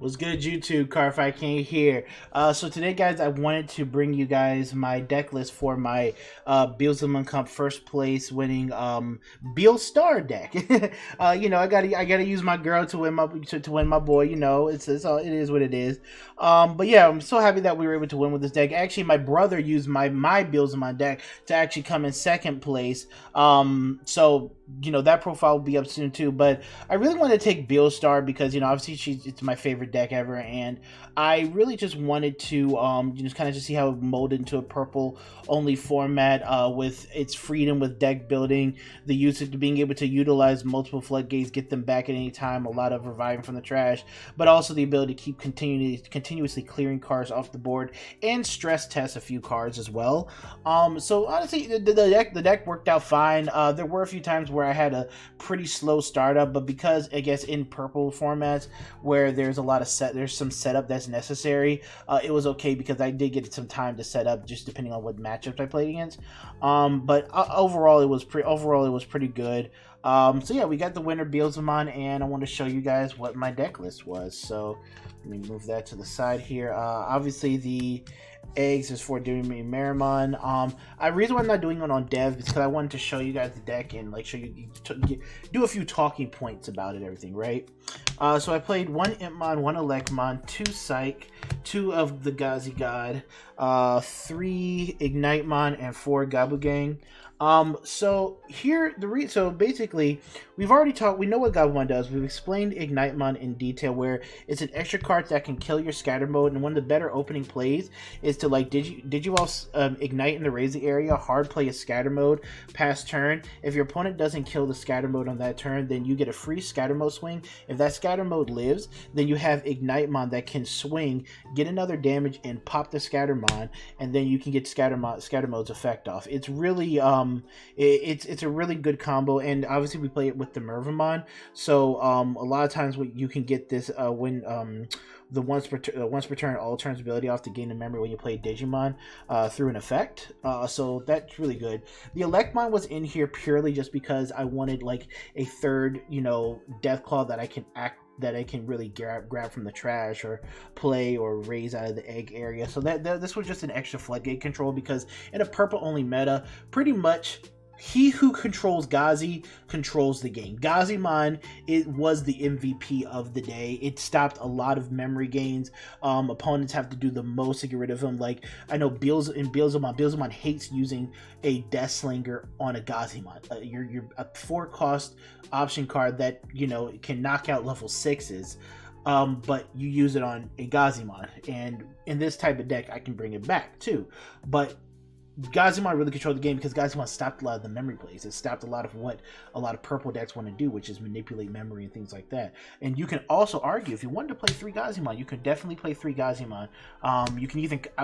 What's good, YouTube? Carfi King here. So today, guys, I wanted to bring you guys my deck list for my Beelzemon Cup first place winning Beelstar deck. I gotta use my girl to win my boy. It's all, it is what it is. But yeah, I'm so happy that we were able to win with this deck. Actually, my brother used my Beelzemon deck to actually come in second place. So that profile will be up soon too. But I really want to take Beelstar because obviously it's my favorite deck ever, and I really just wanted to just kind of just see how it molded into a purple only format with its freedom with deck building, the usage to being able to utilize multiple floodgates, get them back at any time, a lot of reviving from the trash, but also the ability to keep continuously clearing cards off the board and stress test a few cards as well. So honestly, the deck worked out fine. There were a few times where I had a pretty slow startup, but because I guess in purple formats where there's some setup that's necessary, it was okay because I did get some time to set up just depending on what matchups I played against. But overall it was pretty good. So yeah, we got the winner Beelzemon, and I want to show you guys what my deck list was. So let me move that to the side here. Obviously the eggs is for doing Marimon. The reason why I'm not doing it on dev is because I wanted to show you guys the deck and like show you do a few talking points about it, everything, right? So I played one Impmon, one Electmon, two Psych, two of the Gazi God, three Ignitemon, and four Gabugang. So basically we've already talked, we know what Gazimon does. We've explained Ignitemon in detail, where it's an extra card that can kill your scatter mode, and one of the better opening plays is to like ignite in the Razor area, hard play a scatter mode past turn. If your opponent doesn't kill the scatter mode on that turn, then you get a free scatter mode swing. If that scatter mode lives, then you have Ignitemon that can swing, get another damage, and pop the Scattermon, and then you can get scatter mode's effect off. It's really it's a really good combo, and obviously we play it with the Mervamon, so a lot of times you can get this when the once per turn all turns ability off to gain a memory when you play Digimon through an effect. So that's really good. The Electmon was in here purely just because I wanted like a third, Deathclaw that I can really grab from the trash or play or raise out of the egg area. So that this was just an extra floodgate control, because in a purple only meta, pretty much he who controls Gazi controls the game. Gazimon, it was the MVP of the day. It stopped a lot of memory gains. Opponents have to do the most to get rid of him. Like, I know Beelzemon hates using a Death Slinger on a Gazimon. You're a 4-cost option card that, can knock out level 6s. But you use it on a Gazimon. And in this type of deck, I can bring it back too. But Gazimon really controlled the game because Gazimon stopped a lot of the memory plays. It stopped a lot of what a lot of purple decks want to do, which is manipulate memory and things like that. And you can also argue, if you wanted to play 3 Gazimon, you could definitely play 3 Gazimon. I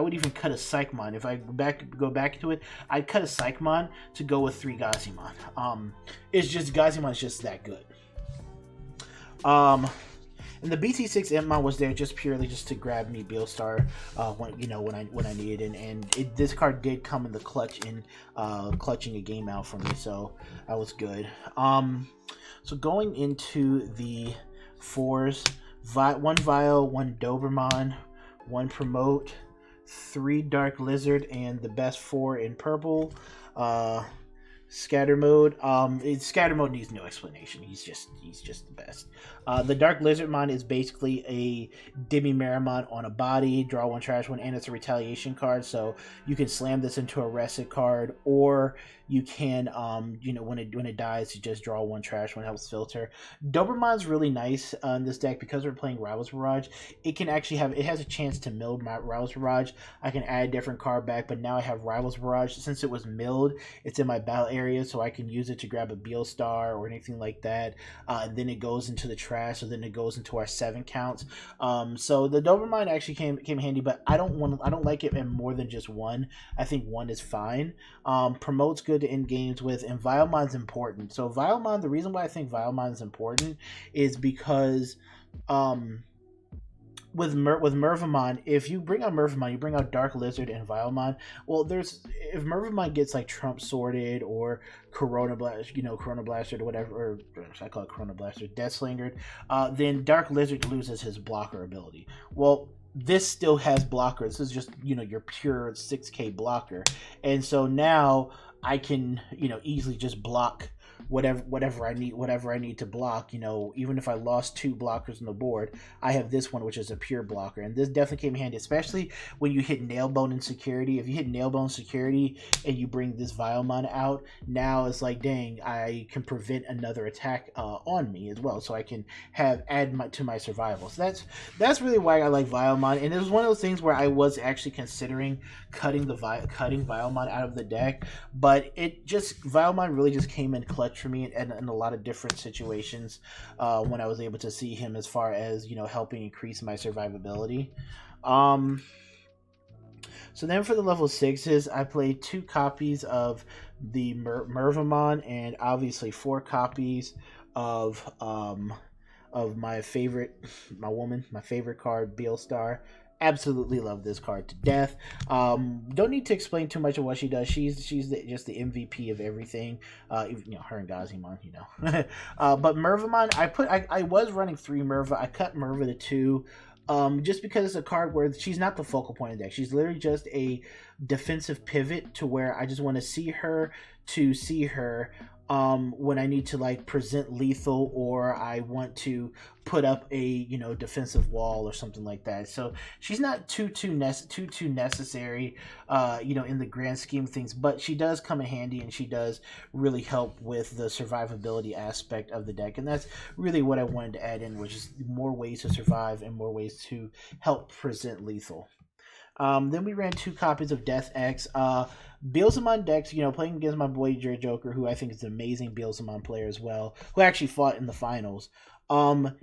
would even cut a Psychmon. If I go back to it, I'd cut a Psychmon to go with 3 Gazimon. It's just Gazimon is just that good. And the BT6 Impmon was there just purely just to grab me Beelstar when I needed it, and this card did come in the clutch in clutching a game out for me, so that was good. So going into the fours, 1 Vile, 1 Doberman, 1 Promote, 3 Dark Lizard, and the best 4 in purple. Scatter mode. Scatter mode needs no explanation. He's just the best. The Dark Lizardmon is basically a Marimon on a body. Draw 1, trash 1, and it's a retaliation card. So you can slam this into a Reset card, or you can, when it dies, you just draw 1, trash 1, helps filter. Dobermon's really nice in this deck because we're playing Rivals Barrage. It has a chance to mill my Rivals Barrage. I can add a different card back, but now I have Rivals Barrage. Since it was milled, it's in my battle area, so I can use it to grab a Beelstar or anything like that. And then it goes into the trash, so then it goes into our 7 counts. So the Doberman actually came handy, but I don't like it in more than just 1. I think 1 is fine. Promote's good to end games with, and Vilemon's important. So Vilemon, the reason why I think Vilemon is important is because with Mervamon, if you bring out Mervamon, you bring out Dark Lizard and Vilemon. Well, there's if Mervamon gets like Trump sorted or Corona Blast, Corona Blaster or whatever, or I call it Corona Blaster, Death Slingered, then Dark Lizard loses his blocker ability. Well, this still has blocker. This is just your pure 6K blocker, and so now I can easily just block whatever I need to block. Even if I lost 2 blockers on the board, I have this one, which is a pure blocker, and this definitely came in handy, especially when you hit Nailbone and Security. If you hit Nailbone Security and you bring this Vilemon out, now it's like, dang, I can prevent another attack on me as well, so I can add to my survival. So that's really why I like Vilemon, and it was one of those things where I was actually considering cutting Vilemon out of the deck, but Vilemon really just came in clutch for me in a lot of different situations when I was able to see him, as far as helping increase my survivability. So then for the level 6s, I played 2 copies of the Mervamon, and obviously 4 copies of my favorite card, Beelstar. Absolutely love this card to death. Don't need to explain too much of what she does. She's just the MVP of everything. Her and Gazimon, but Mervamon, I was running 3 Merva. I cut Merva to 2. Just because it's a card where she's not the focal point of the deck. She's literally just a defensive pivot to where I just want to see her when I need to like present lethal, or I want to put up a defensive wall or something like that. So she's not too necessary in the grand scheme of things, but she does come in handy, and she does really help with the survivability aspect of the deck, and that's really what I wanted to add in, which is more ways to survive and more ways to help present lethal. Then we ran 2 copies of Death X. Beelzemon decks, playing against my boy Jer Joker, who I think is an amazing Beelzemon player as well, who actually fought in the finals. The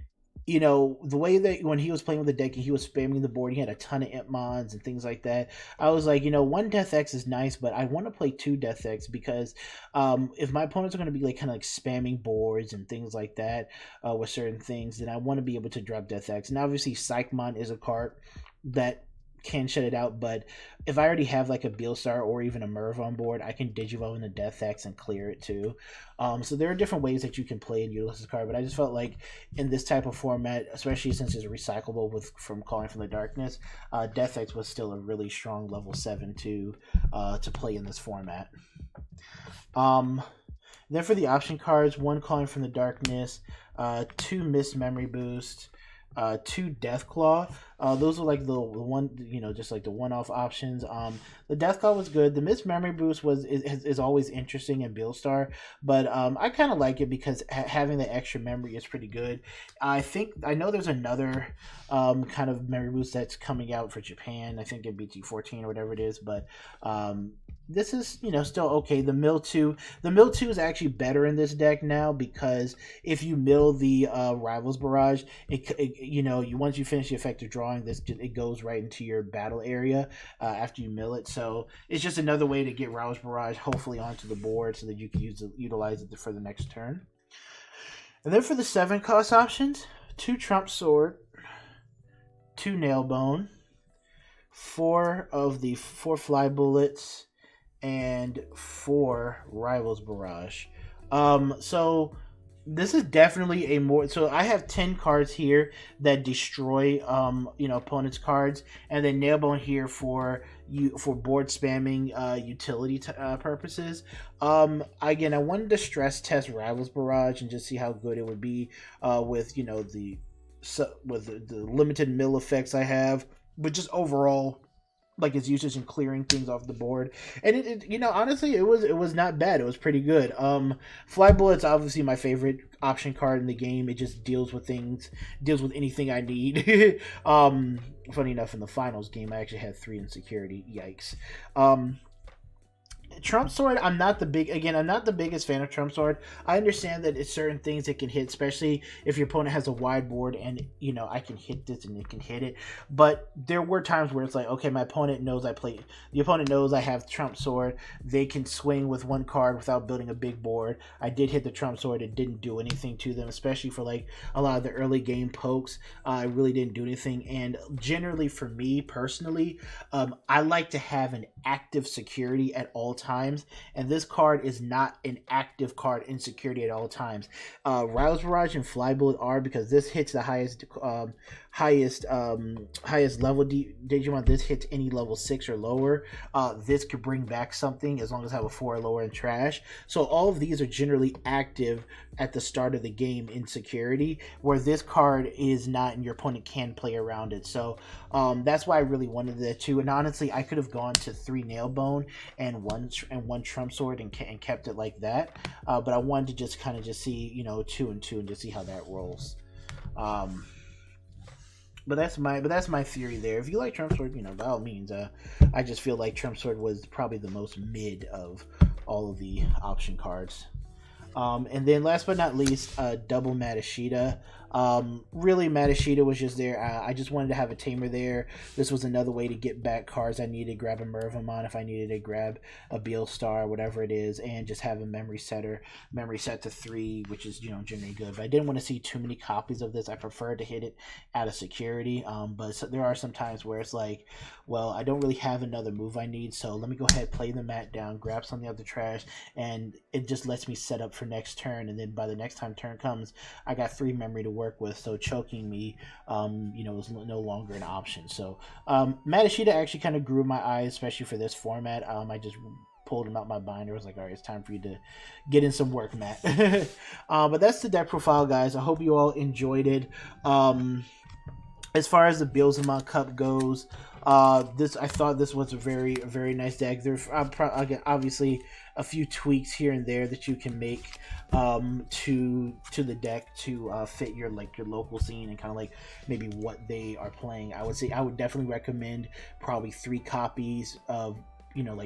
way that when he was playing with the deck and he was spamming the board, he had a ton of Impmons and things like that. I was like, 1 Death X is nice, but I want to play 2 Death X because if my opponents are going to be kind of spamming boards and things like that with certain things, then I want to be able to drop Death X. And obviously, Psychmon is a card that can shut it out, but if I already have like a Beelstar or even a Merv on board, I can Digivolve into Death X and clear it too. So there are different ways that you can play and utilize this card, but I just felt like in this type of format, especially since it's recyclable from Calling from the Darkness, Death X was still a really strong level 7 to play in this format. Then for the option cards, 1 Calling from the Darkness, 2 Mist Memory Boost, 2 Deathclaw. Those are like the one, just like the one-off options. The Deathclaw was good. The Mist Memory Boost is always interesting in Beelstar, but I kind of like it because having the extra memory is pretty good. I know there's another kind of memory boost that's coming out for Japan. I think in BT14 or whatever it is, but this is still okay. The Mill 2 is actually better in this deck now, because if you mill the Rivals Barrage, once you finish the effective drawing, it goes right into your battle area after you mill it. So it's just another way to get Rivals Barrage hopefully onto the board so that you can utilize it for the next turn. And then for the 7 cost options, 2 Trump Sword, 2 Nailbone, 4 Fly Bullets, and 4 Rivals Barrage. So this is definitely so I have 10 cards here that destroy opponent's cards, and then Nailbone here for board spamming utility purposes. Again, I wanted to stress test Rivals Barrage and just see how good it would be with the limited mill effects I have, but just overall like its usage in clearing things off the board. And it honestly, it was not bad. It was pretty good. Fly Bullet's obviously my favorite option card in the game. It just deals with anything I need. Funny enough, in the finals game, I actually had 3 in security. Yikes. Trump Sword, I'm not the biggest fan of Trump Sword. I understand that it's certain things it can hit, especially if your opponent has a wide board and I can hit this and it can hit it. But there were times where it's like, okay, my opponent knows the opponent knows I have Trump Sword. They can swing with one card without building a big board. I did hit the Trump Sword. It didn't do anything to them, especially for like a lot of the early game pokes. I really didn't do anything. And generally for me personally, I like to have an active security at all times, and this card is not an active card in security at all times. Rouse Barrage and Fly Bullet are, because this hits the highest level Digimon. This hits any level 6 or lower. This could bring back something as long as I have a 4 or lower in trash. So all of these are generally active at the start of the game in security, where this card is not, and your opponent can play around it. So that's why I really wanted that too. And honestly, I could have gone to 3 Nailbone and one Trump Sword and kept it like that. But I wanted to just kind of see 2 and 2 and just see how that rolls. But that's my theory there. If you like Trump Sword, by all means. I just feel like Trump Sword was probably the most mid of all of the option cards. And then last but not least, double Matashita. Really, Matashita was just there. I just wanted to have a tamer there. This was another way to get back cards I needed. Grab a Mervamon if I needed to grab a Beelstar, whatever it is, and just have a memory set to 3, which is generally good. But I didn't want to see too many copies of this. I prefer to hit it out of security. But there are some times where it's like, well, I don't really have another move I need, so let me go ahead, play the mat down, grab something out of the trash, and it just lets me set up for next turn. And then by the next time turn comes, I got 3 memory to work with, so choking me is no longer an option. So Matashita actually kind of grew my eyes, especially for this format. I just pulled him out my binder. I was like, all right, it's time for you to get in some work, Matt. But that's the deck profile, guys. I hope you all enjoyed it. As far as the Beelzemon Cup goes, I thought this was a very, very nice deck. There's obviously a few tweaks here and there that you can make to the deck to fit your local scene and kind of like maybe what they are playing. I would definitely recommend probably 3 copies of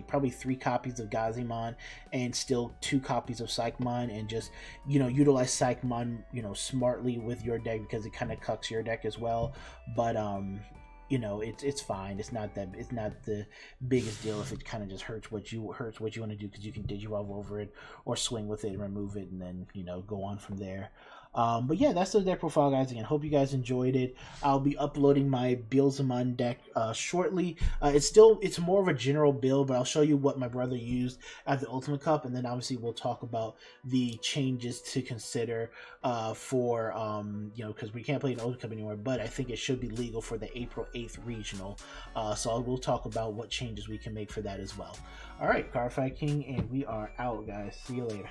probably 3 copies of Gazimon and still 2 copies of Psychmon, and just utilize Psychmon smartly with your deck, because it kind of cucks your deck as well. But it's fine. It's not the biggest deal if it kind of just hurts what you want to do, because you can Digivolve over it or swing with it and remove it, and then go on from there. But yeah, that's the deck profile, guys. Again, hope you guys enjoyed it. I'll be uploading my Beelzemon deck shortly. It's more of a general build, but I'll show you what my brother used at the Ultimate Cup, and then obviously we'll talk about the changes to consider for because we can't play an Ultimate Cup anymore, but I think it should be legal for the April 8th regional. So we'll talk about what changes we can make for that as well. All right, Cardfight King, and we are out, guys. See you later.